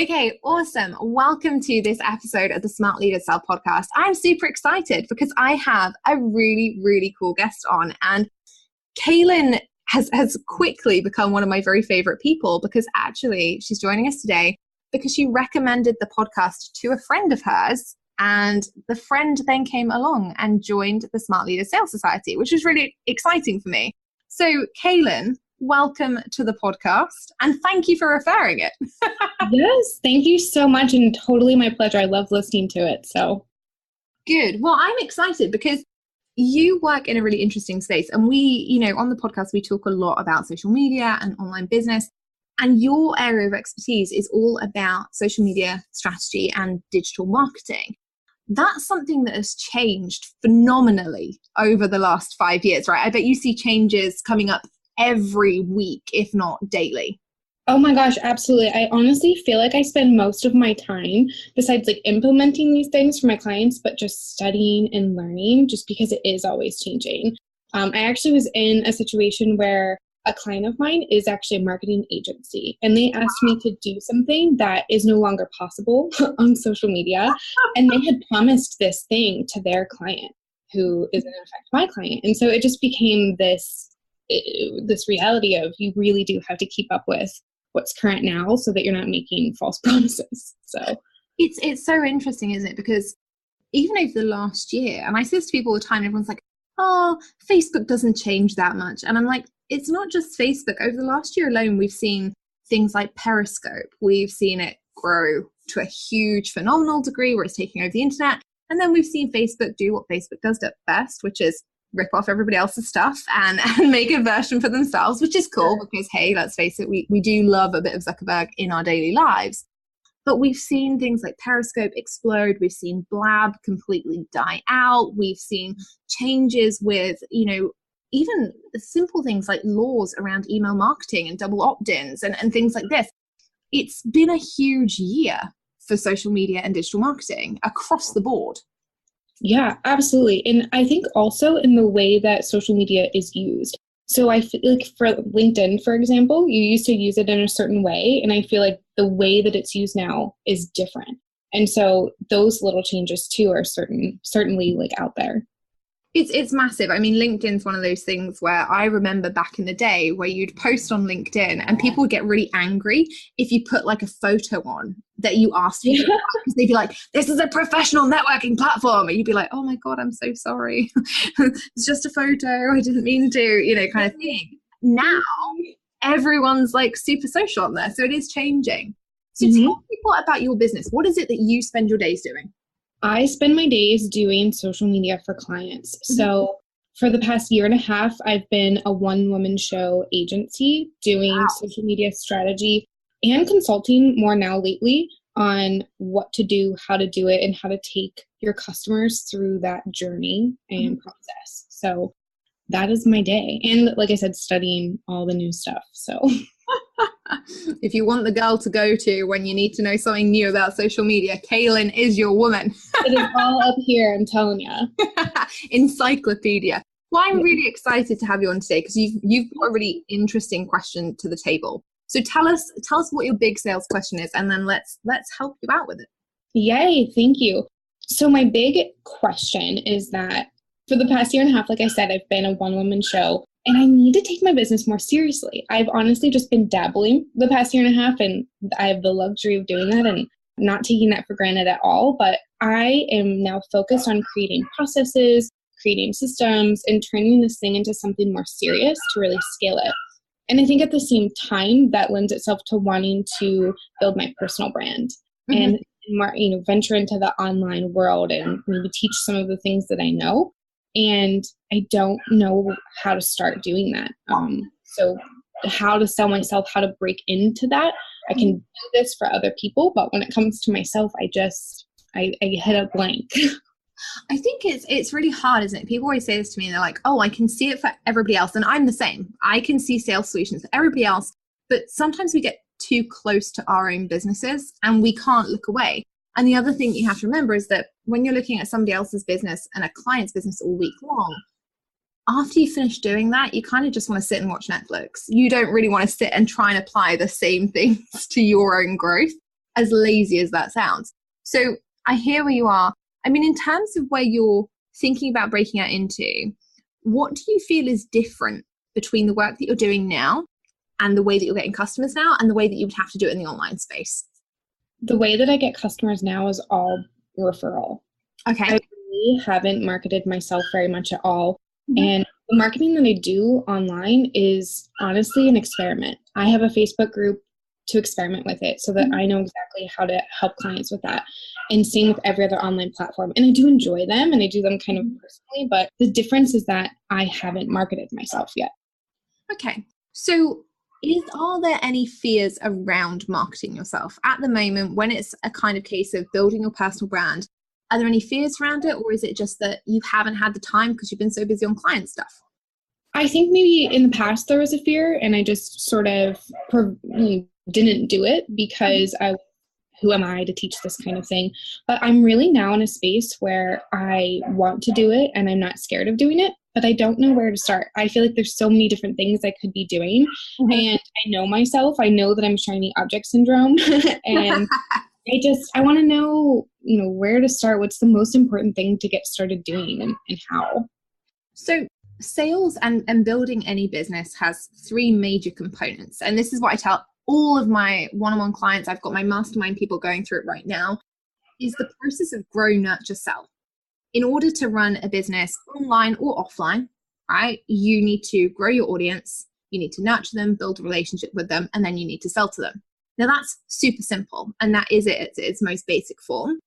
Okay, awesome. Welcome to this episode of the Smart Leaders Sell podcast. I'm super excited because I have a really, really cool guest on, and Kaylyn has quickly become one of my very favorite people because actually she's joining us today because she recommended the podcast to a friend of hers, and the friend then came along and joined the Smart Leaders Sales Society, which was really exciting for me. So Kaylyn, welcome to the podcast, and thank you for referring it. Yes, thank you so much, and totally my pleasure. I love listening to it. So good. Well, I'm excited because you work in a really interesting space, and we, on the podcast, we talk a lot about social media and online business, and your area of expertise is all about social media strategy and digital marketing. That's something that has changed phenomenally over the last 5 years, right? I bet you see changes coming up every week, if not daily. oh my gosh, absolutely. I honestly feel like I spend most of my time, besides like implementing these things for my clients, but just studying and learning, just because it is always changing. I actually was in a situation where a client of mine is actually a marketing agency, and they asked me to do something that is no longer possible on social media. And they had promised this thing to their client, who is in effect my client. And so it just became this reality of you really do have to keep up with what's current now so that you're not making false promises. So it's so interesting, isn't it? Because even over the last year, and I say this to people all the time, everyone's like, oh, Facebook doesn't change that much. And I'm like, it's not just Facebook. Over the last year alone, we've seen things like Periscope. We've seen it grow to a huge, phenomenal degree where it's taking over the internet. And then we've seen Facebook do what Facebook does at best, which is rip off everybody else's stuff and make a version for themselves, which is cool because, hey, let's face it, we do love a bit of Zuckerberg in our daily lives. But we've seen things like Periscope explode. We've seen Blab completely die out. We've seen changes with, even simple things like laws around email marketing and double opt-ins and things like this. It's been a huge year for social media and digital marketing across the board. yeah, absolutely. And I think also in the way that social media is used. So I feel like for LinkedIn, for example, you used to use it in a certain way. And I feel like the way that it's used now is different. And so those little changes too are certainly like out there. It's massive. I mean, LinkedIn's one of those things where I remember back in the day where you'd post on LinkedIn and people would get really angry if you put like a photo on that you asked people about, because they'd be like, this is a professional networking platform. And you'd be like, oh my God, I'm so sorry. It's just a photo. I didn't mean to, kind of thing. Now, everyone's like super social on there. So it is changing. So tell people about your business. What is it that you spend your days doing? I spend my days doing social media for clients. So for the past year and a half, I've been a one-woman show agency doing social media strategy and consulting more now lately on what to do, how to do it, and how to take your customers through that journey and process. So that is my day. And like I said, studying all the new stuff. So if you want the girl to go to when you need to know something new about social media, Kaylyn is your woman. It is all up here, I'm telling you. Encyclopedia. Well, I'm really excited to have you on today because you've got a really interesting question to the table. So tell us what your big sales question is, and then let's help you out with it. Yay, thank you. So my big question is that for the past year and a half, like I said, I've been a one-woman show. And I need to take my business more seriously. I've honestly just been dabbling the past year and a half, and I have the luxury of doing that and not taking that for granted at all. But I am now focused on creating processes, creating systems, and turning this thing into something more serious to really scale it. And I think at the same time, that lends itself to wanting to build my personal brand and more, venture into the online world and maybe teach some of the things that I know. And I don't know how to start doing that. So how to sell myself, how to break into that. I can do this for other people, but when it comes to myself, I hit a blank. I think it's really hard, isn't it? People always say this to me and they're like, oh, I can see it for everybody else. And I'm the same. I can see sales solutions for everybody else. But sometimes we get too close to our own businesses and we can't look away. And the other thing you have to remember is that when you're looking at somebody else's business and a client's business all week long, after you finish doing that, you kind of just want to sit and watch Netflix. You don't really want to sit and try and apply the same things to your own growth. as lazy as that sounds. So I hear where you are. I mean, in terms of where you're thinking about breaking out into, what do you feel is different between the work that you're doing now and the way that you're getting customers now and the way that you would have to do it in the online space? The way that I get customers now is all referral. Okay. I really haven't marketed myself very much at all. Mm-hmm. And the marketing that I do online is honestly an experiment. I have a Facebook group to experiment with it so that I know exactly how to help clients with that. And same with every other online platform. And I do enjoy them and I do them kind of personally, but the difference is that I haven't marketed myself yet. Okay. So are there any fears around marketing yourself at the moment when it's a kind of case of building your personal brand? Are there any fears around it, or is it just that you haven't had the time because you've been so busy on client stuff? I think maybe in the past there was a fear and I just sort of didn't do it because who am I to teach this kind of thing? But I'm really now in a space where I want to do it and I'm not scared of doing it, but I don't know where to start. I feel like there's so many different things I could be doing. Mm-hmm. And I know myself. I know that I'm shiny object syndrome. And I want to know, where to start. What's the most important thing to get started doing and how? So sales and building any business has three major components. And this is what I tell all of my one-on-one clients. I've got my mastermind people going through it right now, is the process of grow, nurture, sell. In order to run a business online or offline, right, you need to grow your audience, you need to nurture them, build a relationship with them, and then you need to sell to them. Now that's super simple, and that is it at its most basic form.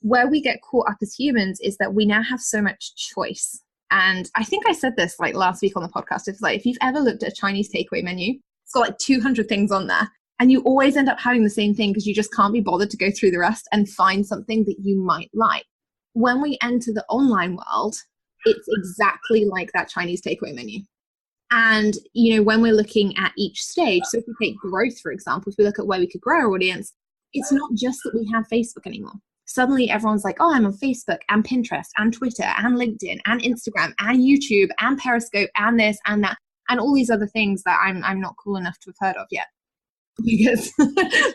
Where we get caught up as humans is that we now have so much choice. And I think I said this like last week on the podcast. It's like, if you've ever looked at a Chinese takeaway menu, it's got like 200 things on there. And you always end up having the same thing because you just can't be bothered to go through the rest and find something that you might like. When we enter the online world, it's exactly like that Chinese takeaway menu. And, when we're looking at each stage, so if we take growth, for example, if we look at where we could grow our audience, it's not just that we have Facebook anymore. Suddenly everyone's like, oh, I'm on Facebook and Pinterest and Twitter and LinkedIn and Instagram and YouTube and Periscope and this and that and all these other things that I'm not cool enough to have heard of yet. Because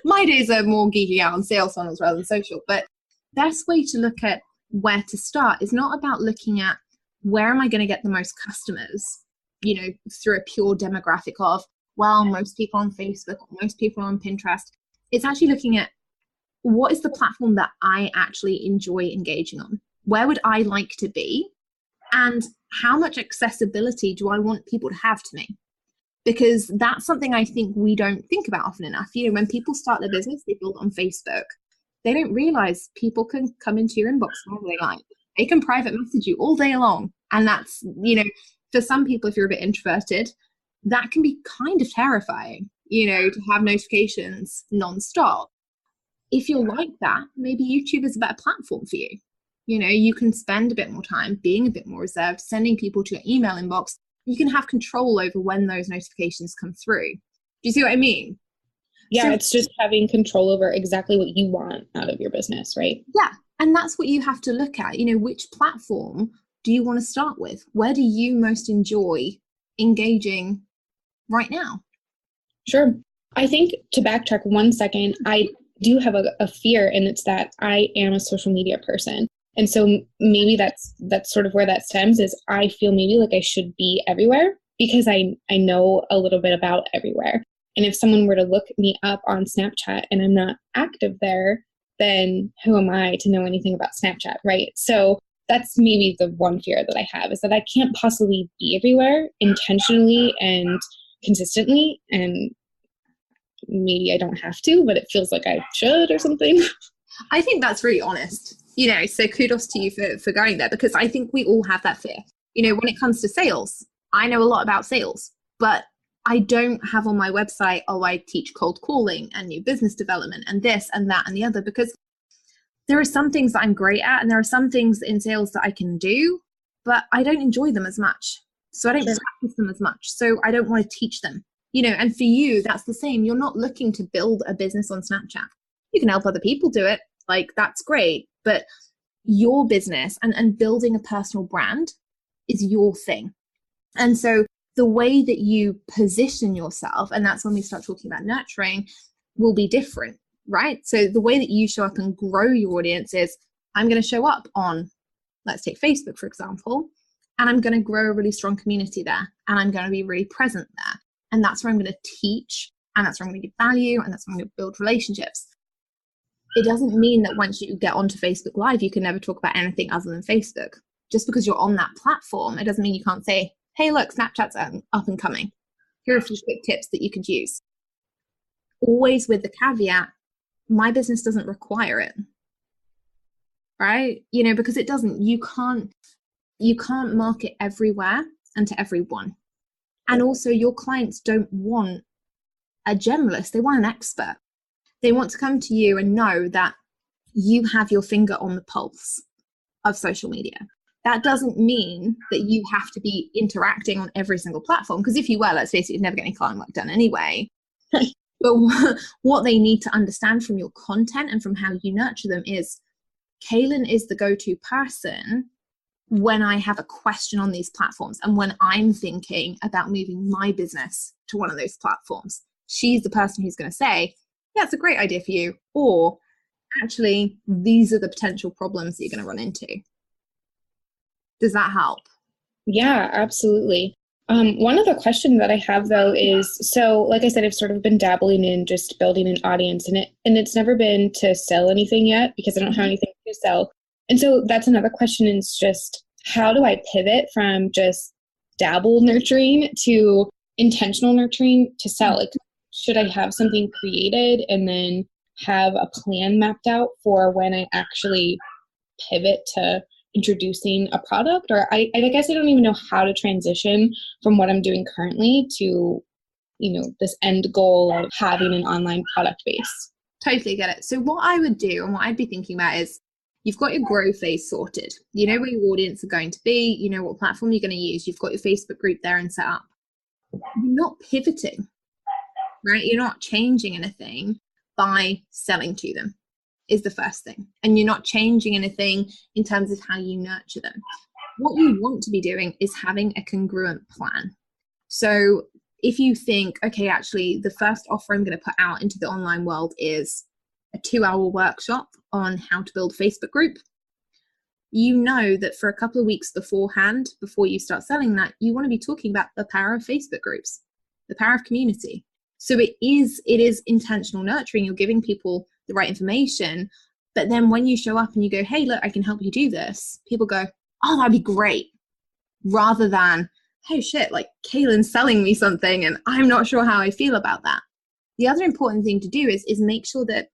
my days are more geeking out on sales funnels rather than social. But best way to look at where to start is not about looking at where am I going to get the most customers, through a pure demographic of, well, most people on Facebook or most people on Pinterest. It's actually looking at what is the platform that I actually enjoy engaging on? Where would I like to be? And how much accessibility do I want people to have to me? Because that's something I think we don't think about often enough. When people start their business, they build on Facebook. They don't realize people can come into your inbox whenever they like. They can private message you all day long. And that's, for some people, if you're a bit introverted, that can be kind of terrifying, to have notifications nonstop. If you're like that, maybe YouTube is a better platform for you. You can spend a bit more time being a bit more reserved, sending people to your email inbox. You can have control over when those notifications come through. Do you see what I mean? Yeah, it's just having control over exactly what you want out of your business, right? Yeah, and that's what you have to look at. Which platform do you want to start with? Where do you most enjoy engaging right now? Sure. I think to backtrack 1 second, I do have a fear, and it's that I am a social media person. And so maybe that's sort of where that stems is I feel maybe like I should be everywhere because I know a little bit about everywhere. And if someone were to look me up on Snapchat and I'm not active there, then who am I to know anything about Snapchat, right? So that's maybe the one fear that I have is that I can't possibly be everywhere intentionally and consistently. And maybe I don't have to, but it feels like I should or something. I think that's really honest, so kudos to you for going there, because I think we all have that fear. When it comes to sales, I know a lot about sales, but I don't have on my website, I teach cold calling and new business development and this and that and the other, because there are some things that I'm great at and there are some things in sales that I can do, but I don't enjoy them as much. So I don't practice them as much. So I don't want to teach them, and for you, that's the same. You're not looking to build a business on Snapchat. You can help other people do it. Like, that's great. But your business and building a personal brand is your thing. And so the way that you position yourself, and that's when we start talking about nurturing, will be different. right? So the way that you show up and grow your audience is, I'm going to show up on, let's take Facebook, for example, and I'm going to grow a really strong community there. And I'm going to be really present there. And that's where I'm going to teach. And that's where I'm going to give value. And that's where I'm going to build relationships. It doesn't mean that once you get onto Facebook Live, you can never talk about anything other than Facebook. Just because you're on that platform, it doesn't mean you can't say, hey, look, Snapchat's up and coming. Here are a few quick tips that you could use. Always with the caveat, my business doesn't require it. Right? Because it doesn't. You can't market everywhere and to everyone. And also your clients don't want a generalist. They want an expert. They want to come to you and know that you have your finger on the pulse of social media. That doesn't mean that you have to be interacting on every single platform, because if you were, let's face it, you'd never get any client work done anyway. But what they need to understand from your content and from how you nurture them is, Kaylyn is the go-to person when I have a question on these platforms and when I'm thinking about moving my business to one of those platforms. She's the person who's going to say, yeah, it's a great idea for you. Or actually, these are the potential problems that you're going to run into. Does that help? Yeah, absolutely. One other question that I have though is, so like I said, I've sort of been dabbling in just building an audience, and it's never been to sell anything yet because I don't have anything to sell. And so that's another question, is just how do I pivot from just dabble nurturing to intentional nurturing to sell? Like, should I have something created and then have a plan mapped out for when I actually pivot to introducing a product? Or I guess I don't even know how to transition from what I'm doing currently to, this end goal of having an online product base. Totally get it. So what I would do and what I'd be thinking about is, you've got your grow phase sorted. You know where your audience are going to be. You know what platform you're going to use. You've got your Facebook group there and set up. You're not pivoting, right? You're not changing anything by selling to them is the first thing. And you're not changing anything in terms of how you nurture them. What you want to be doing is having a congruent plan. So if you think, okay, actually the first offer I'm going to put out into the online world is a 2-hour workshop on how to build a Facebook group, you know that for a couple of weeks beforehand, before you start selling that, you want to be talking about the power of Facebook groups, the power of community. So it is intentional nurturing. You're giving people the right information. But then when you show up and you go, hey, look, I can help you do this, people go, oh, that'd be great. Rather than, oh shit, like Kaylyn's selling me something and I'm not sure how I feel about that. The other important thing to do is make sure that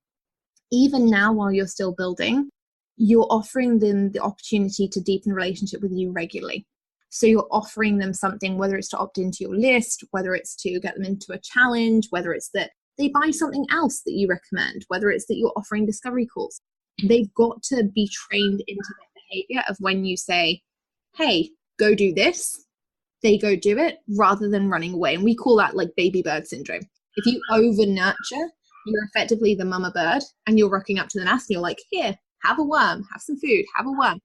even now while you're still building, you're offering them the opportunity to deepen the relationship with you regularly. So you're offering them something, whether it's to opt into your list, whether it's to get them into a challenge, whether it's that they buy something else that you recommend, whether it's that you're offering discovery calls. They've got to be trained into the behavior of when you say, hey, go do this, they go do it rather than running away. And we call that like baby bird syndrome. If you over nurture, you're effectively the mama bird and you're rocking up to the nest and you're like, here, have a worm, have some food, have a worm.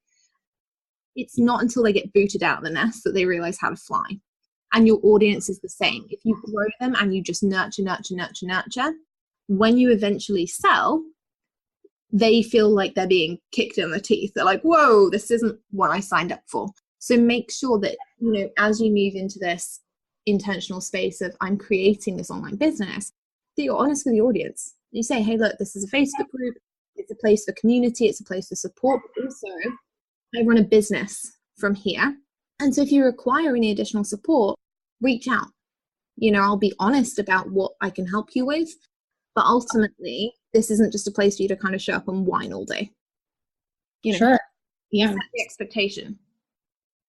It's not until they get booted out of the nest that they realize how to fly. And your audience is the same. If you grow them and you just nurture, when you eventually sell, they feel like they're being kicked in the teeth. They're like, whoa, this isn't what I signed up for. So make sure that, as you move into this intentional space of I'm creating this online business, that you're honest with your audience. You say, hey, look, this is a Facebook group. It's a place for community. It's a place for support. But also, I run a business from here. And so if you require any additional support, reach out. I'll be honest about what I can help you with. But ultimately, this isn't just a place for you to kind of show up and whine all day. Sure. Yeah. Set the expectation.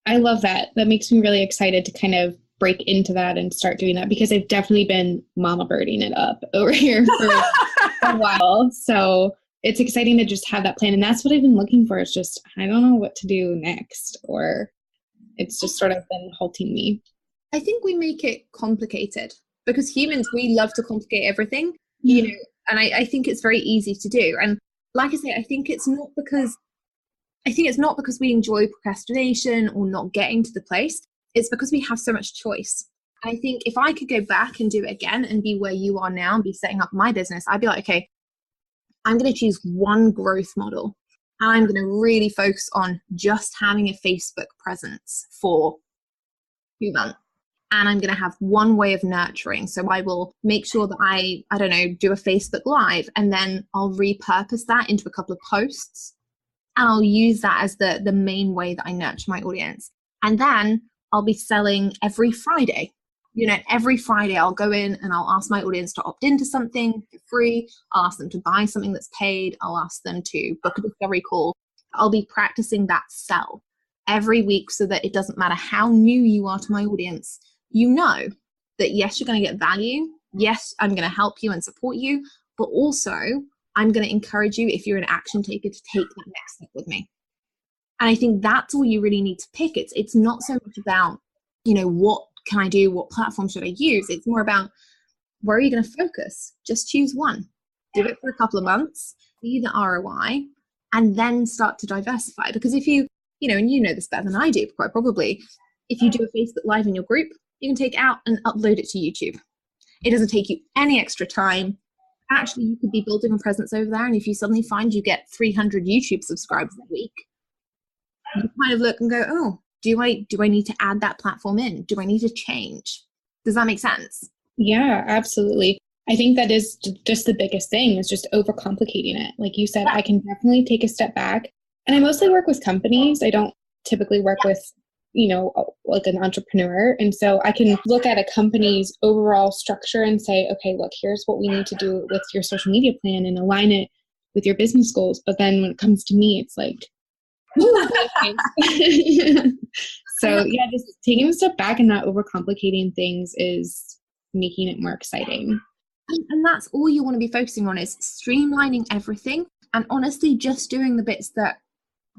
I love that. That makes me really excited to kind of break into that and start doing that, because I've definitely been mama birding it up over here for a while. So it's exciting to just have that plan. And that's what I've been looking for. It's just, I don't know what to do next, or it's just sort of been halting me. I think we make it complicated because humans, we love to complicate everything, and I think it's very easy to do. And like I say, I think it's not because we enjoy procrastination or not getting to the place. It's because we have so much choice. I think if I could go back and do it again and be where you are now and be setting up my business, I'd be like, okay, I'm going to choose one growth model. And I'm going to really focus on just having a Facebook presence for 2 months. And I'm going to have one way of nurturing. So I will make sure that I don't know, do a Facebook Live, and then I'll repurpose that into a couple of posts. And I'll use that as the main way that I nurture my audience. And then I'll be selling every Friday. Every Friday I'll go in and I'll ask my audience to opt into something for free. I'll ask them to buy something that's paid. I'll ask them to book a discovery call. I'll be practicing that sell every week so that it doesn't matter how new you are to my audience. You know that yes, you're going to get value. Yes, I'm going to help you and support you, but also I'm going to encourage you, if you're an action taker, to take that next step with me. And I think that's all you really need to pick. It's not so much about, what can I do? What platform should I use? It's more about, where are you going to focus? Just choose one. Do it for a couple of months, see the ROI, and then start to diversify. Because if you, and you know this better than I do, quite probably, if you do a Facebook Live in your group, you can take it out and upload it to YouTube. It doesn't take you any extra time. Actually, you could be building a presence over there, and if you suddenly find you get 300 YouTube subscribers a week, you kind of look and go, oh, do I need to add that platform in? Do I need to change? Does that make sense? Yeah, absolutely. I think that is just the biggest thing, is just overcomplicating it. Like you said, I can definitely take a step back. And I mostly work with companies. I don't typically work with, like an entrepreneur. And so I can look at a company's overall structure and say, okay, look, here's what we need to do with your social media plan and align it with your business goals. But then when it comes to me, it's like, so yeah, just taking a step back and not overcomplicating things is making it more exciting. And that's all you want to be focusing on, is streamlining everything. And honestly, just doing the bits that,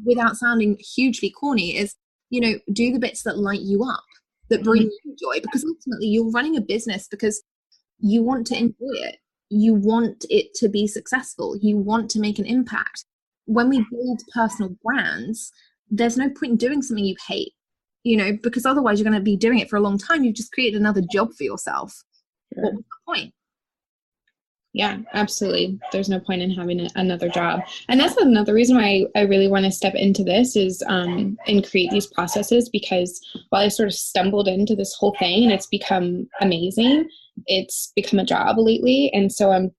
without sounding hugely corny, is, do the bits that light you up, that bring you joy. Because ultimately you're running a business because you want to enjoy it. You want it to be successful. You want to make an impact. When we build personal brands, there's no point in doing something you hate, because otherwise you're going to be doing it for a long time. You've just created another job for yourself. Sure. What was the point? Yeah, absolutely. There's no point in having another job. And that's another reason why I really want to step into this is and create these processes, because while I sort of stumbled into this whole thing and it's become amazing, it's become a job lately. And so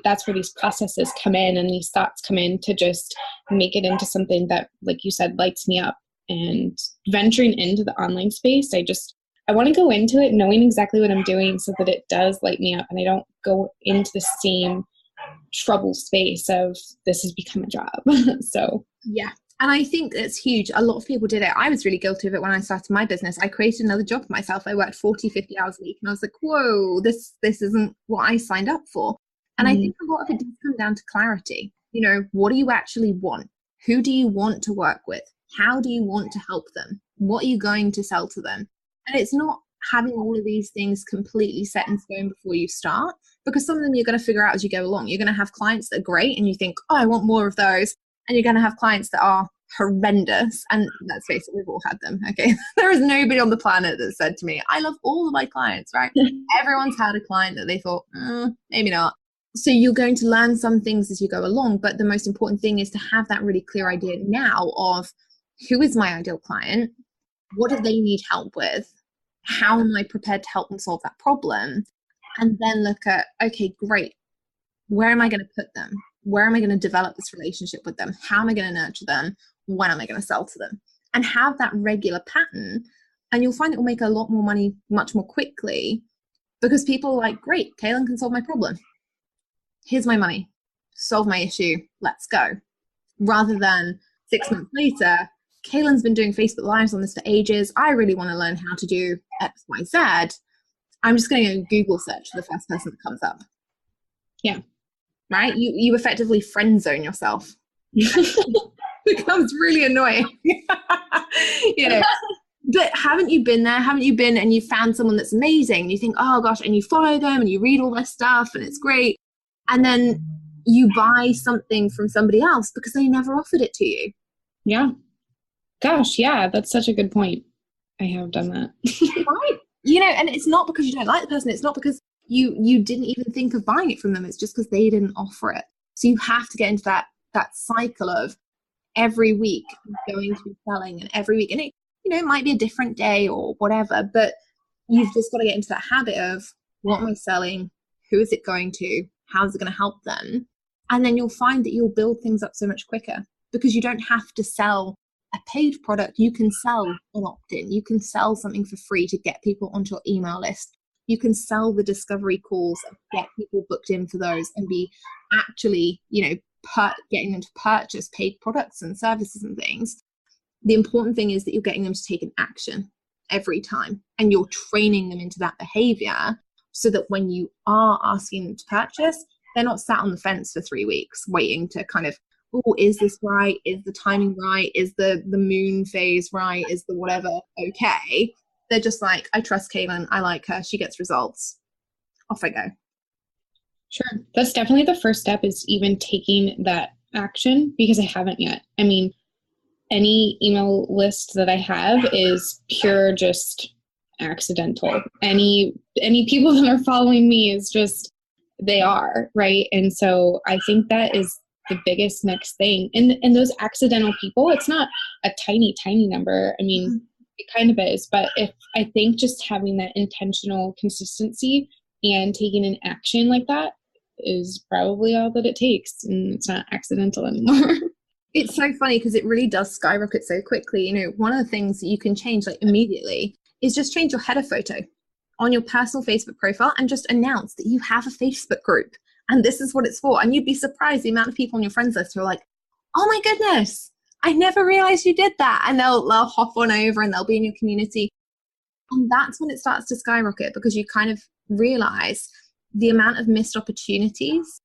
that's where these processes come in and these thoughts come in to just make it into something that, like you said, lights me up. And venturing into the online space, I want to go into it knowing exactly what I'm doing so that it does light me up and I don't go into the same trouble space of this has become a job. So yeah. And I think it's huge. A lot of people did it. I was really guilty of it when I started my business. I created another job for myself. I worked 40, 50 hours a week and I was like, whoa, this isn't what I signed up for. And I think a lot of it does come down to clarity. What do you actually want? Who do you want to work with? How do you want to help them? What are you going to sell to them? And it's not having all of these things completely set in stone before you start, because some of them you're going to figure out as you go along. You're going to have clients that are great and you think, oh, I want more of those. And you're going to have clients that are horrendous. And let's face it, we've all had them. Okay. There is nobody on the planet that said to me, I love all of my clients, right? Everyone's had a client that they thought, maybe not. So you're going to learn some things as you go along. But the most important thing is to have that really clear idea now of, who is my ideal client? What do they need help with? How am I prepared to help them solve that problem? And then look at, okay, great. Where am I going to put them? Where am I going to develop this relationship with them? How am I going to nurture them? When am I going to sell to them? And have that regular pattern. And you'll find it will make a lot more money much more quickly, because people are like, great, Kaylyn can solve my problem. Here's my money. Solve my issue. Let's go. Rather than 6 months later, Kaylyn's been doing Facebook Lives on this for ages. I really want to learn how to do X, Y, Z. I'm just going to Google search for the first person that comes up. Yeah. Right? You effectively friend zone yourself. It becomes really annoying. But haven't you been there? Haven't you been and you found someone that's amazing? And you think, oh gosh, and you follow them and you read all their stuff and it's great. And then you buy something from somebody else because they never offered it to you. Yeah. Gosh, yeah, that's such a good point. I have done that. Right. And it's not because you don't like the person. It's not because you didn't even think of buying it from them. It's just because they didn't offer it. So you have to get into that cycle of every week going to be selling, and every week, and it, you know, it might be a different day or whatever, but you've just got to get into that habit of, what am I selling? Who is it going to? How is it going to help them? And then you'll find that you'll build things up so much quicker, because you don't have to sell a paid product. You can sell an opt-in. You can sell something for free to get people onto your email list. You can sell the discovery calls and get people booked in for those, and be actually, you know, getting them to purchase paid products and services and things. The important thing is that you're getting them to take an action every time, and you're training them into that behavior, so that when you are asking them to purchase, they're not sat on the fence for 3 weeks waiting to kind of, oh, is this right? Is the timing right? Is the moon phase right? Is the whatever okay? They're just like, I trust Kaylyn. I like her. She gets results. Off I go. Sure. That's definitely the first step, is even taking that action, because I haven't yet. I mean, any email list that I have is pure just accidental. Any people that are following me is just, they are, right? And so I think that is the biggest next thing. And those accidental people, it's not a tiny number. I mean, it kind of is, but if I think just having that intentional consistency and taking an action like that is probably all that it takes, and it's not accidental anymore. It's so funny because it really does skyrocket so quickly. You know, one of the things that you can change like immediately is just change your header photo on your personal Facebook profile and just announce that you have a Facebook group and this is what it's for. And you'd be surprised the amount of people on your friends list who are like, oh my goodness, I never realized you did that. And they'll hop on over and they'll be in your community. And that's when it starts to skyrocket, because you kind of realize the amount of missed opportunities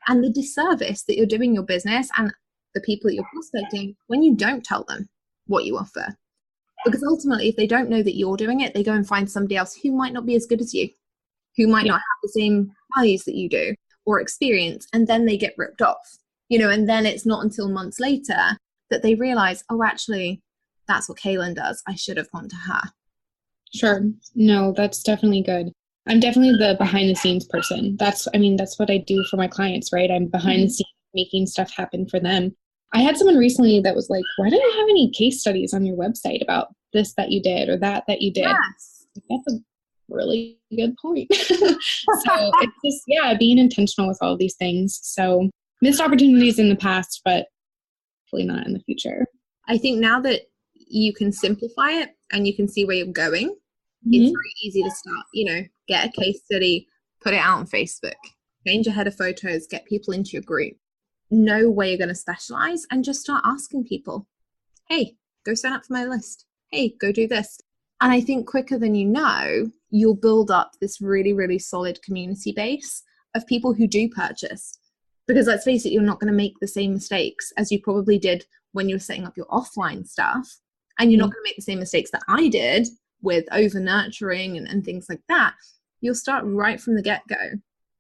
and the disservice that you're doing your business and the people that you're prospecting when you don't tell them what you offer. Because ultimately, if they don't know that you're doing it, they go and find somebody else who might not be as good as you, who might not have the same values that you do or experience, and then they get ripped off, you know, and then it's not until months later that they realize, oh, actually, that's what Kaylyn does. I should have gone to her. Sure. No, that's definitely good. I'm definitely the behind the scenes person. That's what I do for my clients, right? I'm behind the scenes making stuff happen for them. I had someone recently that was like, why don't you have any case studies on your website about this that you did or that you did? Yes. That's a really good point. So it's just, being intentional with all of these things. So missed opportunities in the past, but hopefully not in the future. I think now that you can simplify it and you can see where you're going, it's very easy to start, you know, get a case study, put it out on Facebook, change your header photos, get people into your group, know where you're going to specialize, and just start asking people, hey, go sign up for my list. Hey, go do this. And I think quicker than you know, you'll build up this really, really solid community base of people who do purchase. Because let's face it, you're not going to make the same mistakes as you probably did when you were setting up your offline stuff. And you're not going to make the same mistakes that I did with over nurturing and things like that. You'll start right from the get-go,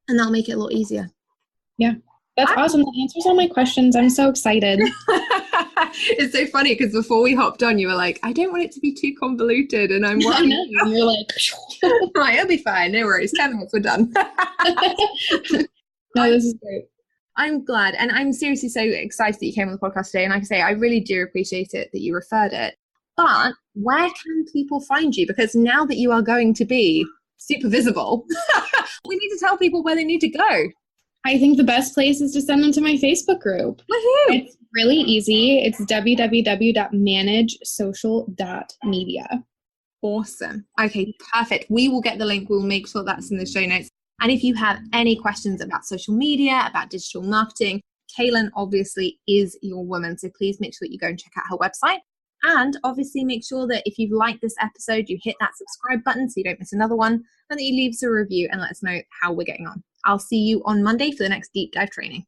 and that'll make it a lot easier. Yeah. That's awesome. That answers all my questions. I'm so excited. It's so funny because before we hopped on, you were like, I don't want it to be too convoluted. And I'm worried. And you're like, right, it'll be fine. No worries. 10 minutes, we're done. No, this is great. I'm glad. And I'm seriously so excited that you came on the podcast today. And like I say, I really do appreciate it that you referred it. But where can people find you? Because now that you are going to be super visible, we need to tell people where they need to go. I think the best place is to send them to my Facebook group. Woohoo! It's really easy. It's www.managesocial.media. Awesome. Okay, perfect. We will get the link. We'll make sure that's in the show notes. And if you have any questions about social media, about digital marketing, Kaylyn obviously is your woman. So please make sure that you go and check out her website. And obviously make sure that if you've liked this episode, you hit that subscribe button so you don't miss another one, and that you leave us a review and let us know how we're getting on. I'll see you on Monday for the next deep dive training.